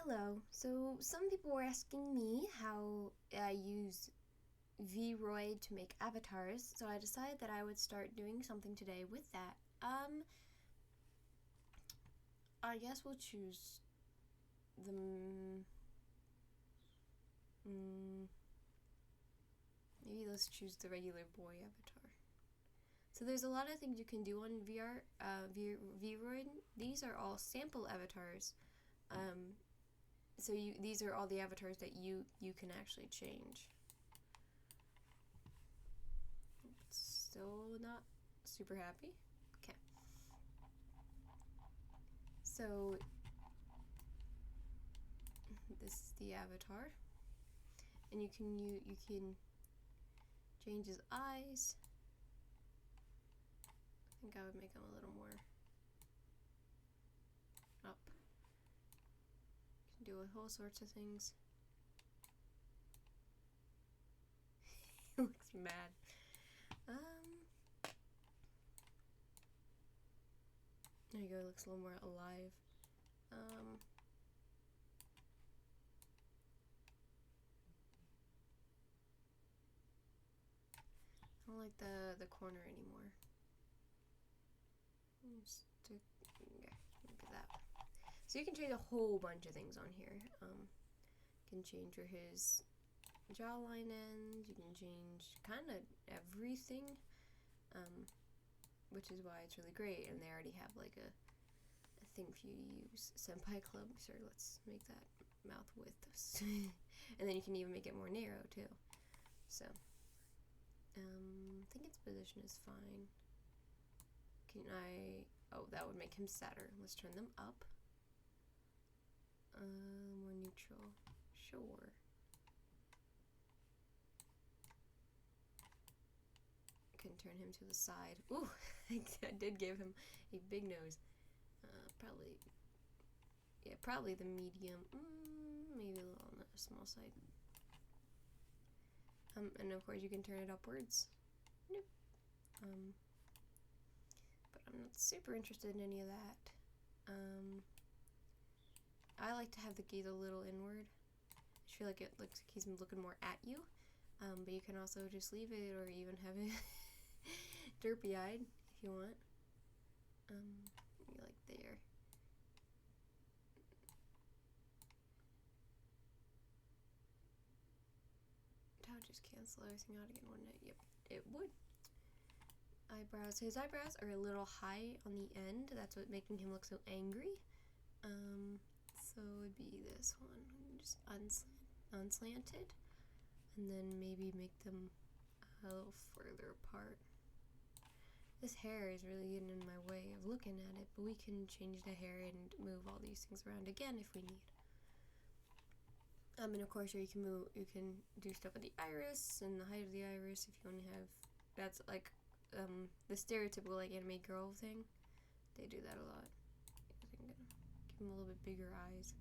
Hello. So some people were asking me how I use VRoid to make avatars, so I decided that I would start doing something today with that. I guess we'll choose the maybe let's choose the regular boy avatar. So there's a lot of things you can do on VRoid. These are all sample avatars. So these are all the avatars that you can actually change. Still not super happy. Okay. So this is the avatar, and you can change his eyes. I think I would make him a little more up. You can do a whole sorts of things. He looks mad. There you go, it looks a little more alive. I don't like the corner anymore. Look at that. So you can change a whole bunch of things on here. You can change where his jawline ends. You can change kind of everything, which is why it's really great. And they already have like a thing for you to use. Senpai Club. Sorry, let's make that mouth width. And then you can even make it more narrow too. So I think its position is fine. Can I? Oh, that would make him sadder. Let's turn them up. More neutral. Sure. Can turn him to the side. Ooh, I did give him a big nose. Probably the medium. Maybe a little on the small side. And of course you can turn it upwards. Nope. But I'm not super interested in any of that. I like to have the gaze a little inward. I feel like it looks like he's looking more at you. But you can also just leave it, or even have it derpy-eyed if you want. Maybe like there. That would just cancel everything out again, wouldn't it? Yep, it would. Eyebrows. His eyebrows are a little high on the end. That's what making him look so angry. So it would be this one. Just unslanted. And then maybe make them a little further apart. This hair is really getting in my way of looking at it, but we can change the hair and move all these things around again if we need. And of course, you can do stuff with the iris and the height of the iris if you want to have. That's like the stereotypical like anime girl thing. They do that a lot. I think I'm gonna give them a little bit bigger eyes.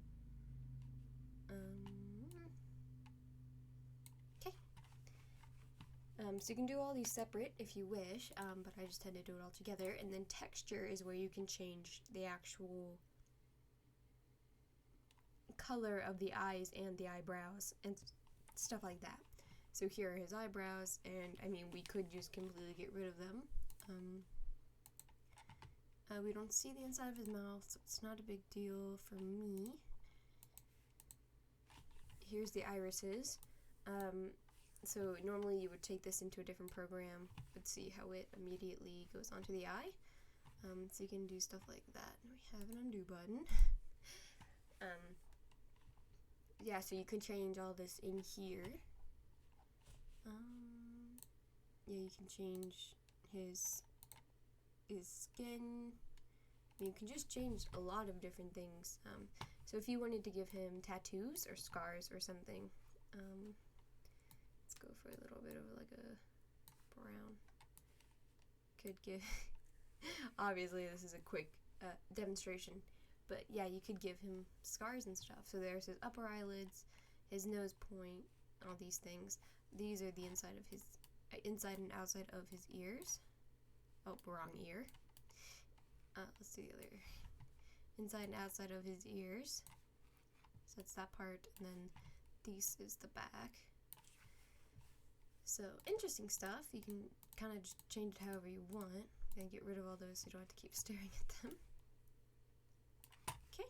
So you can do all these separate if you wish, but I just tend to do it all together. And then texture is where you can change the actual color of the eyes and the eyebrows and stuff like that. So here are his eyebrows, and I mean we could just completely get rid of them. We don't see the inside of his mouth, so it's not a big deal for me. Here's the irises. So normally you would take this into a different program, but see how it immediately goes onto the eye. So you can do stuff like that. We have an undo button. Yeah, so you can change all this in here. Yeah, you can change his skin. You can just change a lot of different things. So if you wanted to give him tattoos or scars or something, let's go for a little bit of like a brown. Could give, obviously this is a quick demonstration, but yeah, you could give him scars and stuff. So there's his upper eyelids, his nose point, all these things. These are the inside and outside of his ears. Oh, wrong ear. Let's do the other. Inside and outside of his ears. that's that part, and then this is the back. So interesting stuff. You can kind of just change it however you want, and get rid of all those so you don't have to keep staring at them. Okay.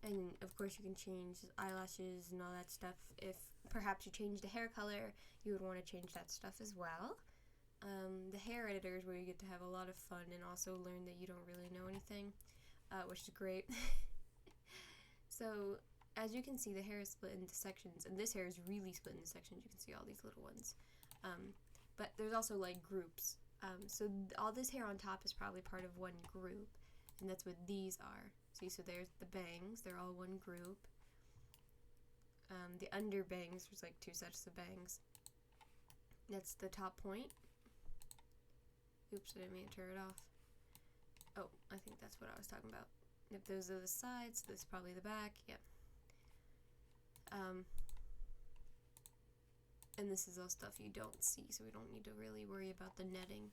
And of course you can change eyelashes and all that stuff. If perhaps you change the hair color, you would want to change that stuff as well. The hair editor is where you get to have a lot of fun and also learn that you don't really know anything, which is great. So as you can see, the hair is split into sections, and this hair is really split into sections. You can see all these little ones. But there's also like groups. So all this hair on top is probably part of one group, and that's what these are. See, so there's the bangs, they're all one group. The under bangs, there's like 2 sets of bangs. That's the top point. Oops, I didn't mean to turn it off. Oh, I think that's what I was talking about. If those are the sides, this is probably the back, yep. And this is all stuff you don't see, so we don't need to really worry about the netting.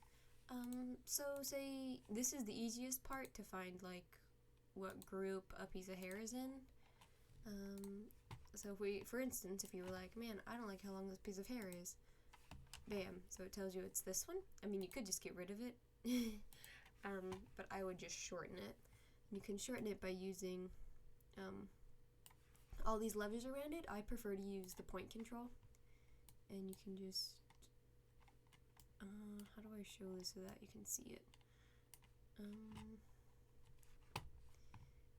So say this is the easiest part to find like what group a piece of hair is in. So if we, for instance, if you were like, man, I don't like how long this piece of hair is, bam, so it tells you it's this one. I mean, you could just get rid of it, but I would just shorten it. You can shorten it by using all these levers around it. I prefer to use the point control, and you can just, how do I show this so that you can see it?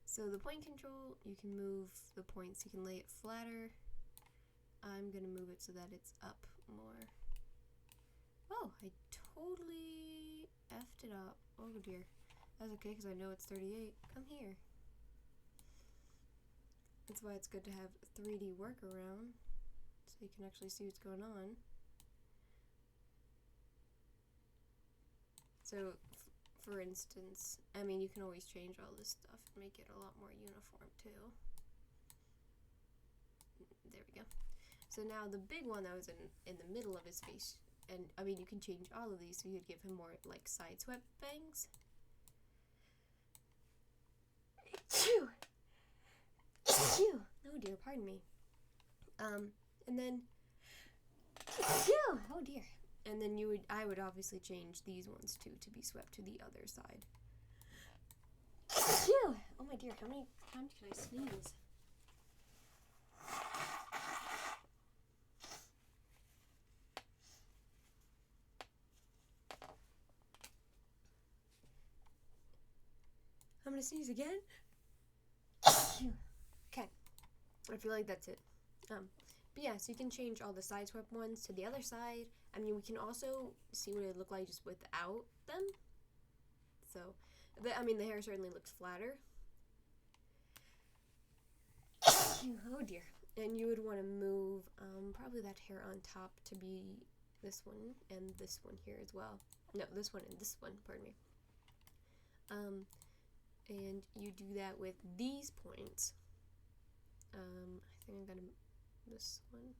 So the point control, you can move the points, you can lay it flatter. I'm gonna move it so that it's up more. Oh, I totally effed it up. Oh dear. That's okay, because I know it's 38. Come here. That's why it's good to have 3D workaround, so you can actually see what's going on. So, for instance, I mean, you can always change all this stuff and make it a lot more uniform too. There we go. So now the big one that was in the middle of his face, and I mean, you can change all of these, so you'd give him more like side swept bangs. Oh dear, pardon me. And then, oh dear. And then I would obviously change these ones too to be swept to the other side. Oh my dear, how many times can I sneeze? I'm gonna sneeze again. Okay, I feel like that's it. But yeah, so you can change all the side swept ones to the other side. I mean, we can also see what it would look like just without them. So, I mean, the hair certainly looks flatter. Oh dear. And you would want to move probably that hair on top to be this one and this one here as well. No, this one and this one, pardon me. And you do that with these points. I think I'm gonna this one.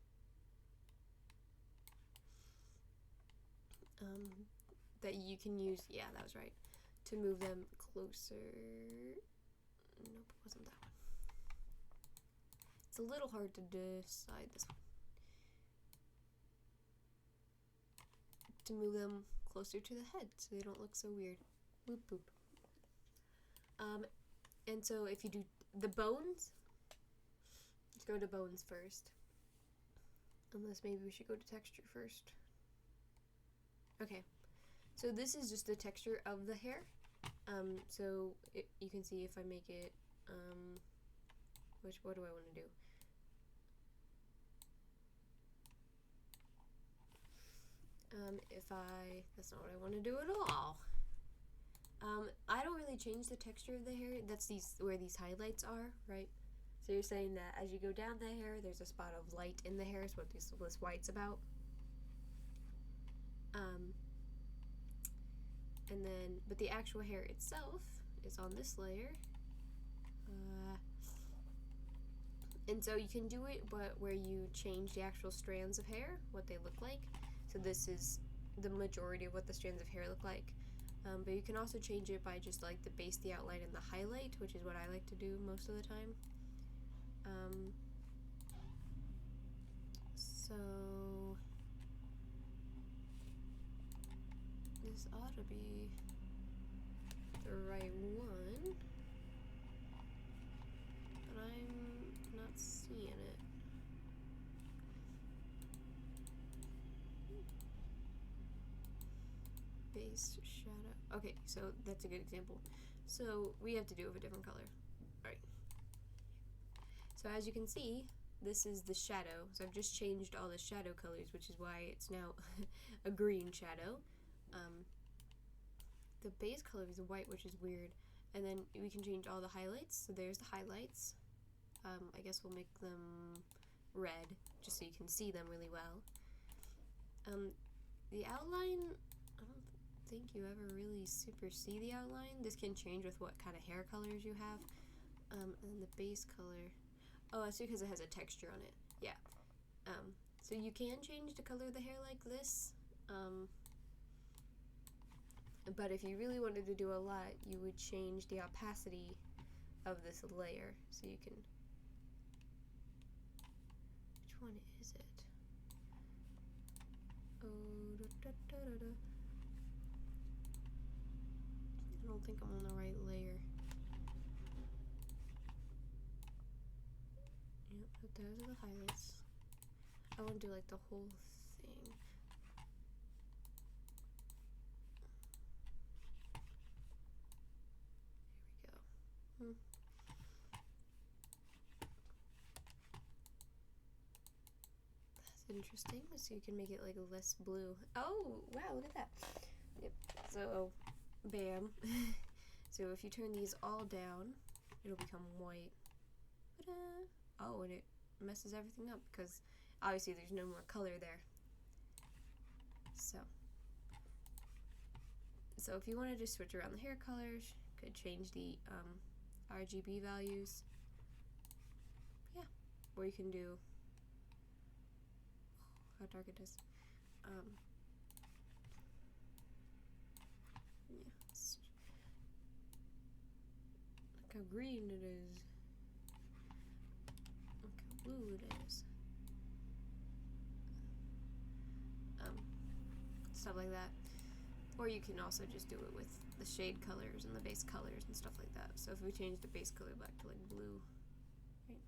That you can use, yeah, that was right, to move them closer. Nope, it wasn't that one. It's a little hard to decide this one. To move them closer to the head so they don't look so weird. Boop boop. And so if you do the bones, let's go to bones first. Unless maybe we should go to texture first. Okay, so this is just the texture of the hair. So you can see if I make it, what do I want to do? That's not what I want to do at all. I don't really change the texture of the hair. That's where these highlights are, right? So you're saying that as you go down the hair, there's a spot of light in the hair, is what this white's about. And then, but the actual hair itself is on this layer. And so you can do it, but where you change the actual strands of hair, what they look like. So this is the majority of what the strands of hair look like. But you can also change it by just like the base, the outline, and the highlight, which is what I like to do most of the time. So this ought to be the right one, but I'm not seeing it. Base shadow. Okay, so that's a good example. So we have to do it with a different color. Alright. So as you can see, this is the shadow. So I've just changed all the shadow colors, which is why it's now a green shadow. The base color is white, which is weird. And then we can change all the highlights. So there's the highlights. I guess we'll make them red, just so you can see them really well. The outline, I don't think you ever really super see the outline. This can change with what kind of hair colors you have. And the base color, oh, that's because it has a texture on it. Yeah. So you can change the color of the hair like this. But if you really wanted to do a lot, you would change the opacity of this layer. So you can, which one is it? Oh, I don't think I'm on the right layer. Yep, but those are the highlights. I want to do like the whole thing. There we go. That's interesting. So you can make it like less blue. Oh, wow, look at that. Yep. So, bam. So if you turn these all down, it'll become white. Oh, and it messes everything up because obviously there's no more color there. So if you wanted to switch around the hair colors, you could change the RGB values. Yeah, or you can do, how dark it is. Yeah, look how green it is. Look how blue it is. Stuff like that. Or you can also just do it with the shade colors and the base colors and stuff like that. So if we change the base color back to like blue, right?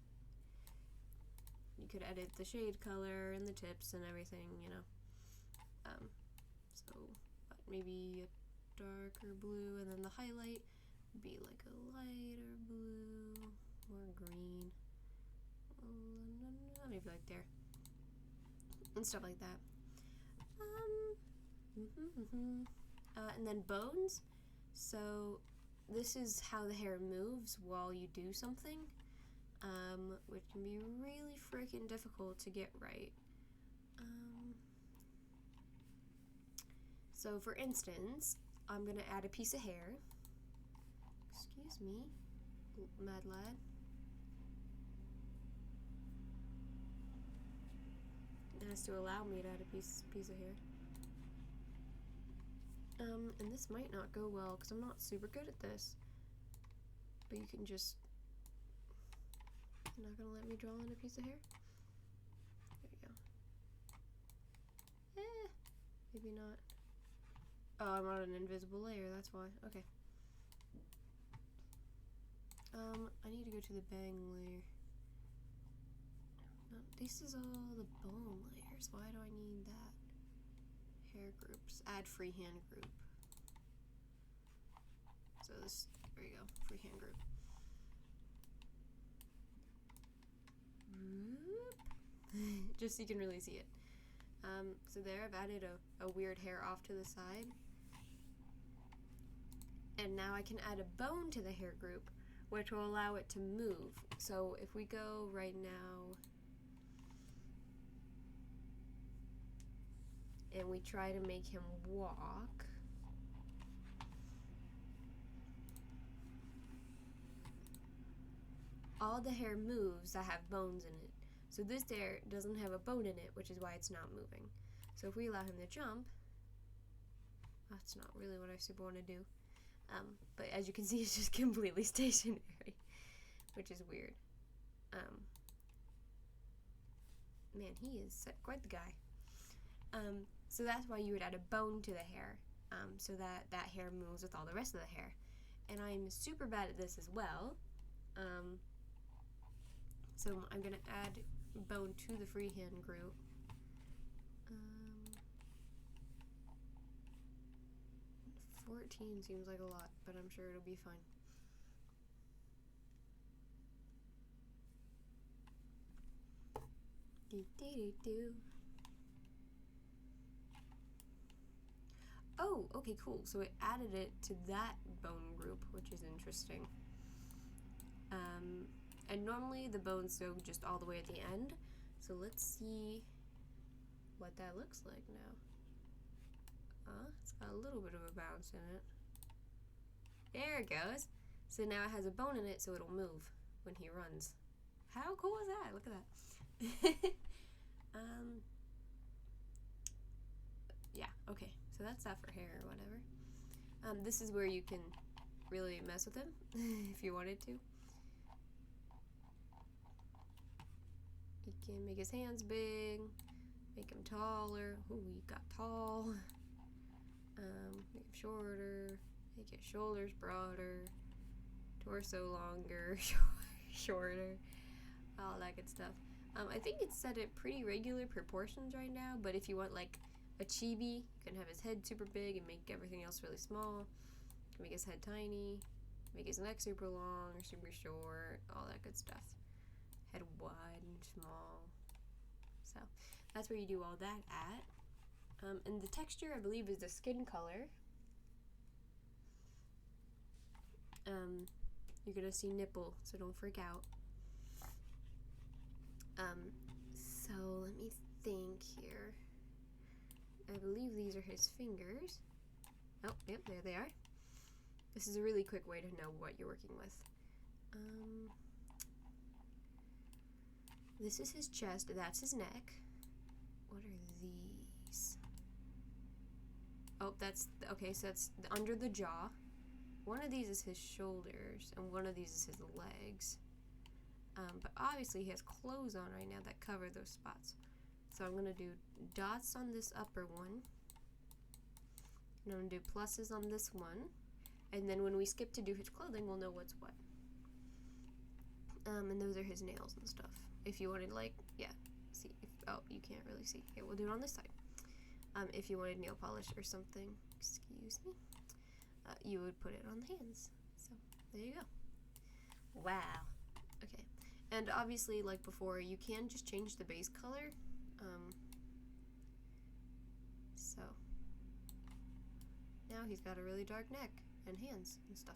You could edit the shade color and the tips and everything, you know. So maybe a darker blue, and then the highlight would be like a lighter blue or green. Maybe like there. And stuff like that. And then bones. So this is how the hair moves while you do something, which can be really freaking difficult to get right. So for instance, I'm gonna add a piece of hair. Excuse me, mad lad. It has to allow me to add a piece of hair. And this might not go well because I'm not super good at this. But you can just, you're not gonna let me draw in a piece of hair? There we go. Maybe not. Oh, I'm on an invisible layer, that's why. Okay. I need to go to the bang layer. No, this is all the bone layers. Why do I need that? Hair groups. Add freehand group. So this, there you go, freehand group. Just so you can really see it. So there I've added a weird hair off to the side. And now I can add a bone to the hair group, which will allow it to move. So if we go right now and we try to make him walk, all the hair moves that have bones in it. So this hair doesn't have a bone in it, which is why it's not moving. So if we allow him to jump, That's not really what I super want to do. But as you can see, it's just completely stationary, which is weird. Man, he is quite the guy. So that's why you would add a bone to the hair, so that that hair moves with all the rest of the hair. And I'm super bad at this as well. So I'm gonna add bone to the freehand group. 14 seems like a lot, but I'm sure it'll be fine. Oh, okay, cool. So it added it to that bone group, which is interesting. And normally the bones go just all the way at the end. So let's see what that looks like now. It's got a little bit of a bounce in it. There it goes. So now it has a bone in it, so it'll move when he runs. How cool is that? Look at that. Yeah, okay. So that's that for hair or whatever. This is where you can really mess with him if you wanted to. You can make his hands big, make him taller. Ooh, he got tall. Make him shorter, make his shoulders broader, torso longer, shorter, all that good stuff. I think it's set at pretty regular proportions right now, but if you want like a chibi, you can have his head super big and make everything else really small. You can make his head tiny, make his neck super long or super short, all that good stuff. Head wide and small. So that's where you do all that at. And the texture, I believe, is the skin color. You're gonna see nipple, so don't freak out. So let me think here. I believe these are his fingers. Oh, yep, there they are. This is a really quick way to know what you're working with. This is his chest, that's his neck. What are these? Oh, that's, okay, so that's under the jaw. One of these is his shoulders, and one of these is his legs. But obviously he has clothes on right now that cover those spots. So I'm gonna do dots on this upper one. And I'm gonna do pluses on this one. And then when we skip to do his clothing, we'll know what's what. And those are his nails and stuff. If you wanted, like, yeah, see, oh, you can't really see. Okay, we'll do it on this side. If you wanted nail polish or something, excuse me, you would put it on the hands. So, there you go. Wow. Okay. And obviously, like before, you can just change the base color. So, now he's got a really dark neck and hands and stuff.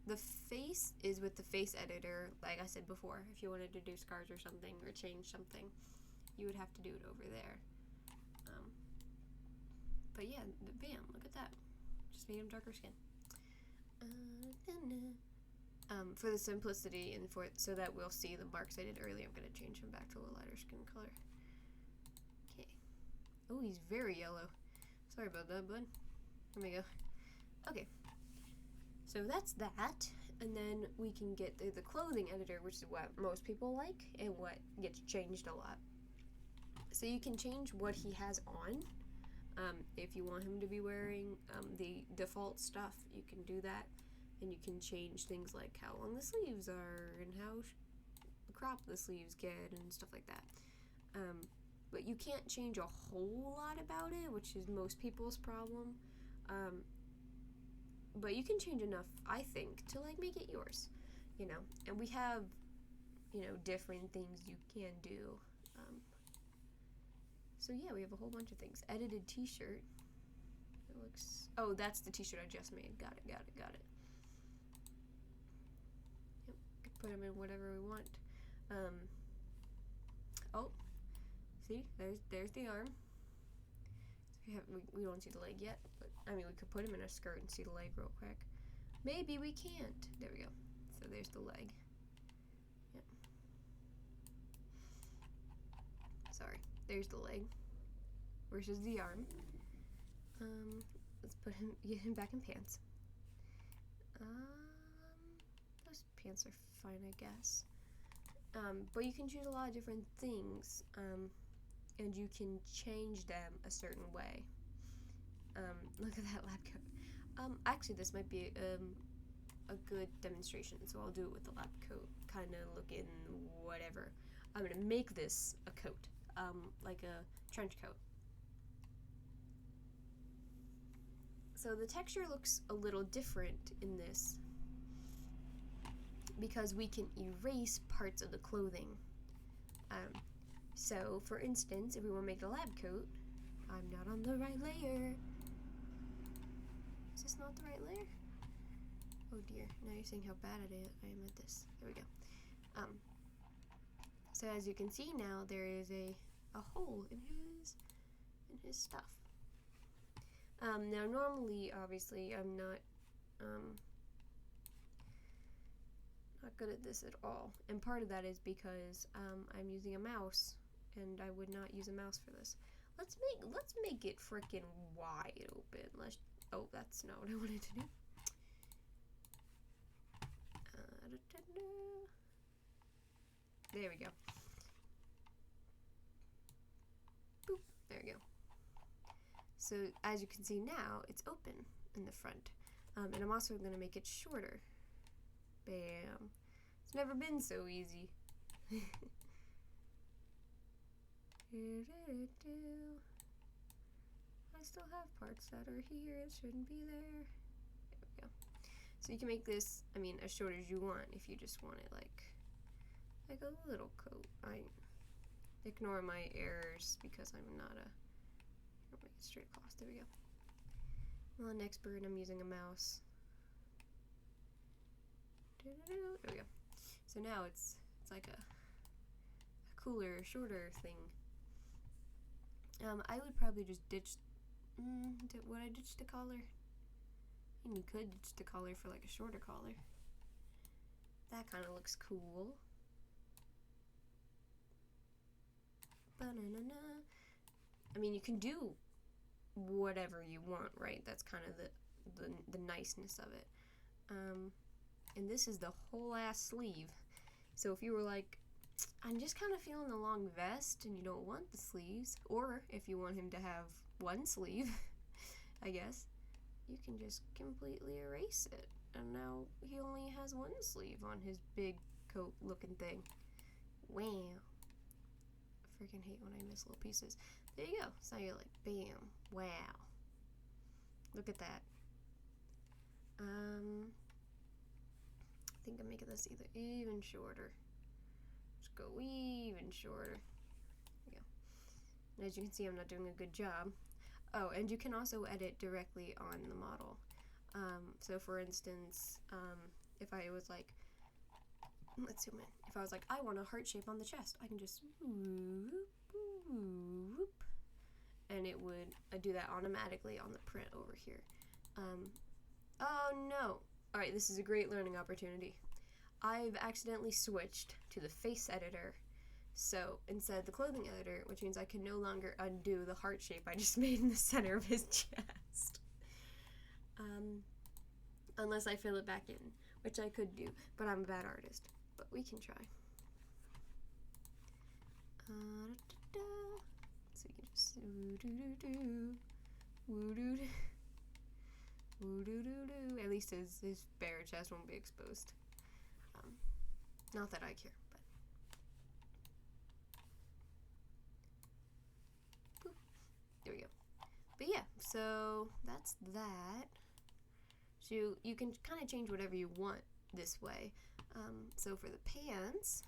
The face is with the face editor, like I said before. If you wanted to do scars or something or change something, you would have to do it over there. But yeah, bam, look at that. Just made him darker skin. For the simplicity and for so that we'll see the marks I did earlier, I'm going to change him back to a lighter skin color. Okay. Oh, he's very yellow. Sorry about that, bud. There we go. Okay. So that's that, and then we can get the clothing editor, which is what most people like and what gets changed a lot. So you can change what he has on. If you want him to be wearing the default stuff, you can do that, and you can change things like how long the sleeves are and how cropped the sleeves get and stuff like that. But you can't change a whole lot about it, which is most people's problem. But you can change enough, I think, to like make it yours, you know. And we have, you know, different things you can do. So yeah, we have a whole bunch of things. Edited t-shirt. It looks, oh, that's the t-shirt I just made. Got it. Yep, could put them in whatever we want. Oh, see, there's the arm. We don't see the leg yet, but I mean, we could put him in a skirt and see the leg real quick. Maybe we can't. There we go. So there's the leg. Yep. Sorry. There's the leg versus the arm. Let's get him back in pants. Those pants are fine, I guess. But you can choose a lot of different things, and you can change them a certain way. Look at that lab coat. Actually, this might be a good demonstration, so I'll do it with the lab coat, kind of looking whatever. I'm gonna make this a coat, like a trench coat. So the texture looks a little different in this because we can erase parts of the clothing. So for instance, if we want to make it a lab coat, I'm not on the right layer. Is this not the right layer? Oh dear, now you're seeing how bad I am at this. There we go. So as you can see now, there is a hole in his stuff. Now normally, obviously, I'm not good at this at all, and part of that is because I'm using a mouse, and I would not use a mouse for this. Let's make it frickin' wide open. Oh, that's not what I wanted to do. There we go. Boop. There we go. So as you can see now, it's open in the front. And I'm also going to make it shorter. Bam. It's never been so easy. I still have parts that are here. It shouldn't be there. There we go. So you can make this, I mean, as short as you want if you just want it like a little coat. I ignore my errors because I'm not a... I'll make it straight across. There we go. Well, an expert, I'm using a mouse. There we go. So now it's like a cooler, shorter thing. I would probably just ditch. Would I ditch the collar? I mean, you could ditch the collar for like a shorter collar. That kind of looks cool. Ba-na-na-na. I mean, you can do whatever you want, right? That's kind of the niceness of it. And this is the whole ass sleeve. So if you were like, I'm just kind of feeling the long vest and you don't want the sleeves, or if you want him to have one sleeve, I guess, you can just completely erase it. And now he only has one sleeve on his big coat looking thing. Wow. I freaking hate when I miss little pieces. There you go. So you're like, bam. Wow. Look at that. I think I'm making this even shorter. Just go even shorter. There you go. And as you can see, I'm not doing a good job. Oh, and you can also edit directly on the model. So for instance, if I was like, let's zoom in. If I was like, I want a heart shape on the chest, I can just whoop, whoop, and it would do that automatically on the print over here. Oh no. Alright, this is a great learning opportunity. I've accidentally switched to the face editor, so instead of the clothing editor, which means I can no longer undo the heart shape I just made in the center of his chest. Unless I fill it back in, which I could do, but I'm a bad artist. But we can try. So you can just at least his bare chest won't be exposed. Not that I care, but boop. There we go. But yeah, so that's that. So you can kind of change whatever you want this way. So for the pants,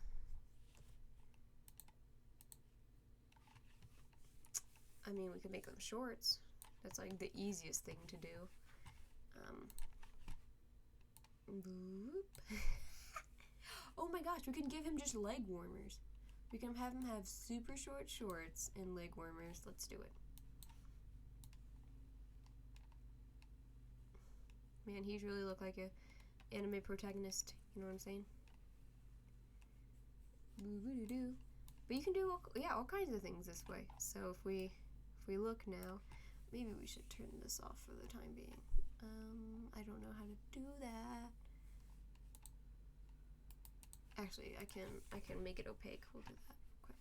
I mean, we could make them shorts. That's like the easiest thing to do. Boop. Oh my gosh, we can give him just leg warmers. We can have him have super short shorts and leg warmers. Let's do it. Man, he's really look like a anime protagonist. You know what I'm saying? But you can do all kinds of things this way. So if we look now, maybe we should turn this off for the time being. I don't know how to do that. Actually, I can make it opaque. We'll do that quick.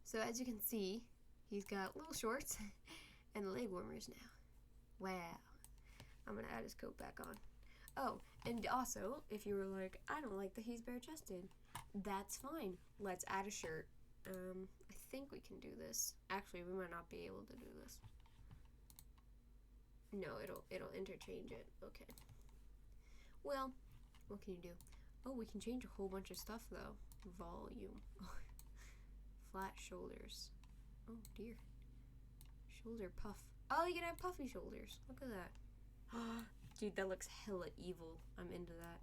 So as you can see, he's got little shorts and leg warmers now. Wow. I'm gonna add his coat back on. Oh, and also, if you were like, I don't like that he's bare-chested, that's fine. Let's add a shirt. I think we can do this. Actually, we might not be able to do this. No, it'll interchange it. Okay. Well, what can you do? Oh, we can change a whole bunch of stuff though. Volume. Flat shoulders. Oh dear. Shoulder puff. Oh, you can have puffy shoulders. Look at that. Dude, that looks hella evil. I'm into that.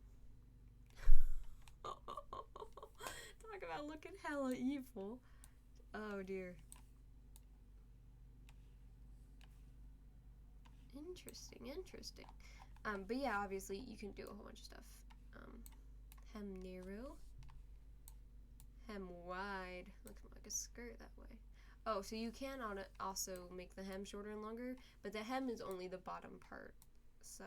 Talk about looking hella evil. Oh dear. Interesting. But yeah, obviously you can do a whole bunch of stuff. Hem narrow. Hem wide. Looks more like a skirt that way. Oh, so you can also make the hem shorter and longer, but the hem is only the bottom part. So.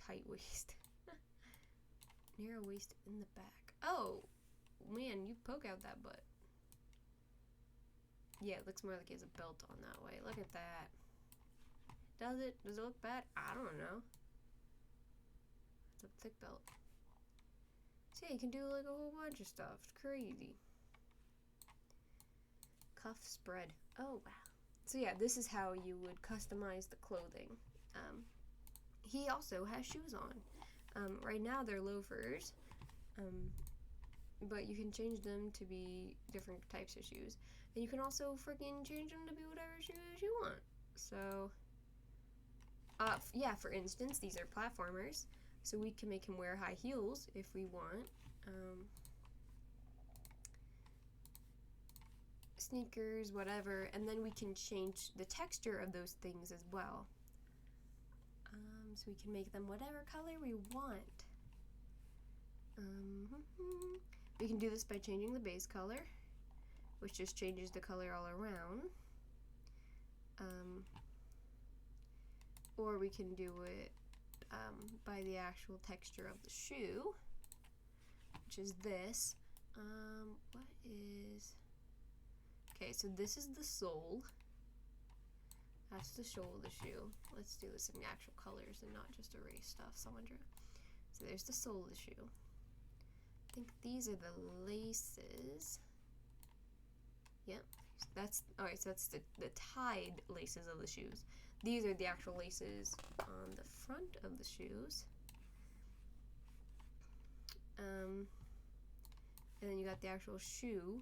Tight waist. Narrow waist in the back. Oh, man, you poke out that butt. Yeah, it looks more like he has a belt on that way. Look at that. Does it? Does it look bad? I don't know. It's a thick belt. So yeah, you can do like a whole bunch of stuff. It's crazy. Cuff spread. Oh, wow. So yeah, this is how you would customize the clothing. He also has shoes on. Right now they're loafers. But you can change them to be different types of shoes. And you can also freaking change them to be whatever shoes you want. So, yeah, for instance, these are platformers. So we can make him wear high heels if we want. Sneakers, whatever. And then we can change the texture of those things as well. So we can make them whatever color we want. We can do this by changing the base color, which just changes the color all around. Or we can do it by the actual texture of the shoe, which is this. What is... Okay, so this is the sole. That's the sole of the shoe. Let's do this in actual colors and not just erase stuff someone drew. So there's the sole of the shoe. I think these are the laces. Yep. That's alright, so that's the tied laces of the shoes. These are the actual laces on the front of the shoes. And then you got the actual shoe.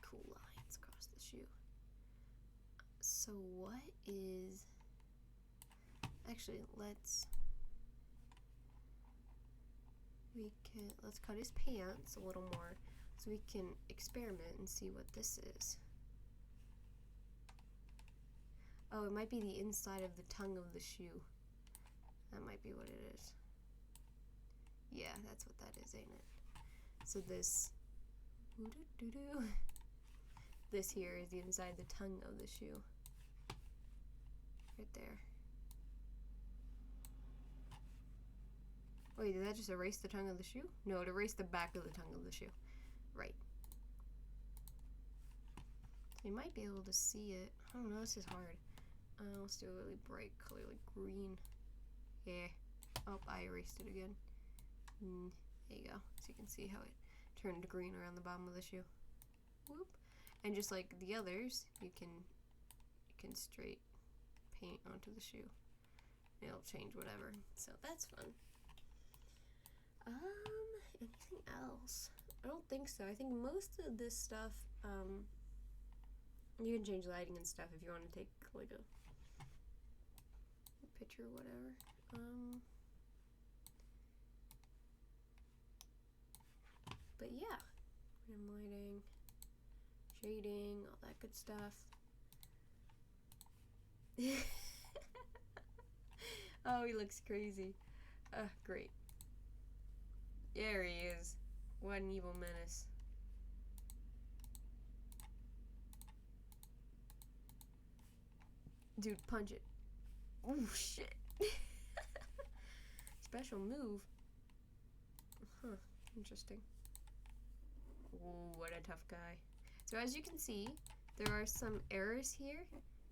Cool lines across the shoe. So what is... Actually, let's cut his pants a little more so we can experiment and see what this is. Oh, it might be the inside of the tongue of the shoe. That might be what it is. Yeah, that's what that is, ain't it? So this this here is the inside the tongue of the shoe. Right there. Wait, did that just erase the tongue of the shoe? No, it erased the back of the tongue of the shoe. Right. You might be able to see it. I don't know, this is hard. Let's do a really bright color, like green. Yeah. Oh, I erased it again. There you go. So you can see how it turned green around the bottom of the shoe. Whoop. And just like the others, you can straight paint onto the shoe. It'll change whatever. So that's fun. Anything else? I don't think so. I think most of this stuff, you can change lighting and stuff if you want to take like a picture or whatever. But yeah, rim lighting, shading, all that good stuff. Oh, he looks crazy. Great. There he is. What an evil menace. Dude, punch it. Oh, shit. Special move. Huh, interesting. Ooh, what a tough guy. So as you can see, there are some errors here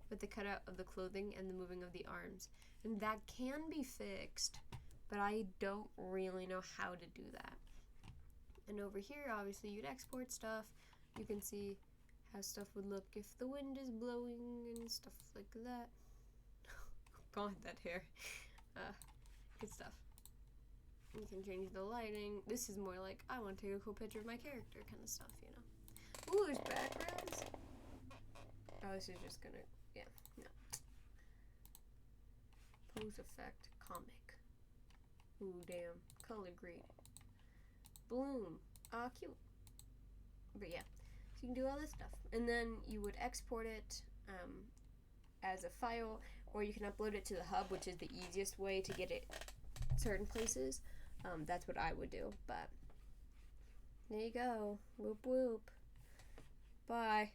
with the cutout of the clothing and the moving of the arms. And that can be fixed, but I don't really know how to do that. And over here, obviously, you'd export stuff. You can see how stuff would look if the wind is blowing and stuff like that. God, that hair. Good stuff. You can change the lighting. This is more like, I want to take a cool picture of my character kind of stuff, you know. Ooh, there's backgrounds. Oh, this is just gonna, yeah, no. Pose effect, comic. Ooh, damn. Color grade. Bloom. Cute. But yeah, so you can do all this stuff. And then you would export it as a file, or you can upload it to the hub, which is the easiest way to get it certain places. That's what I would do, but there you go. Whoop whoop. Bye.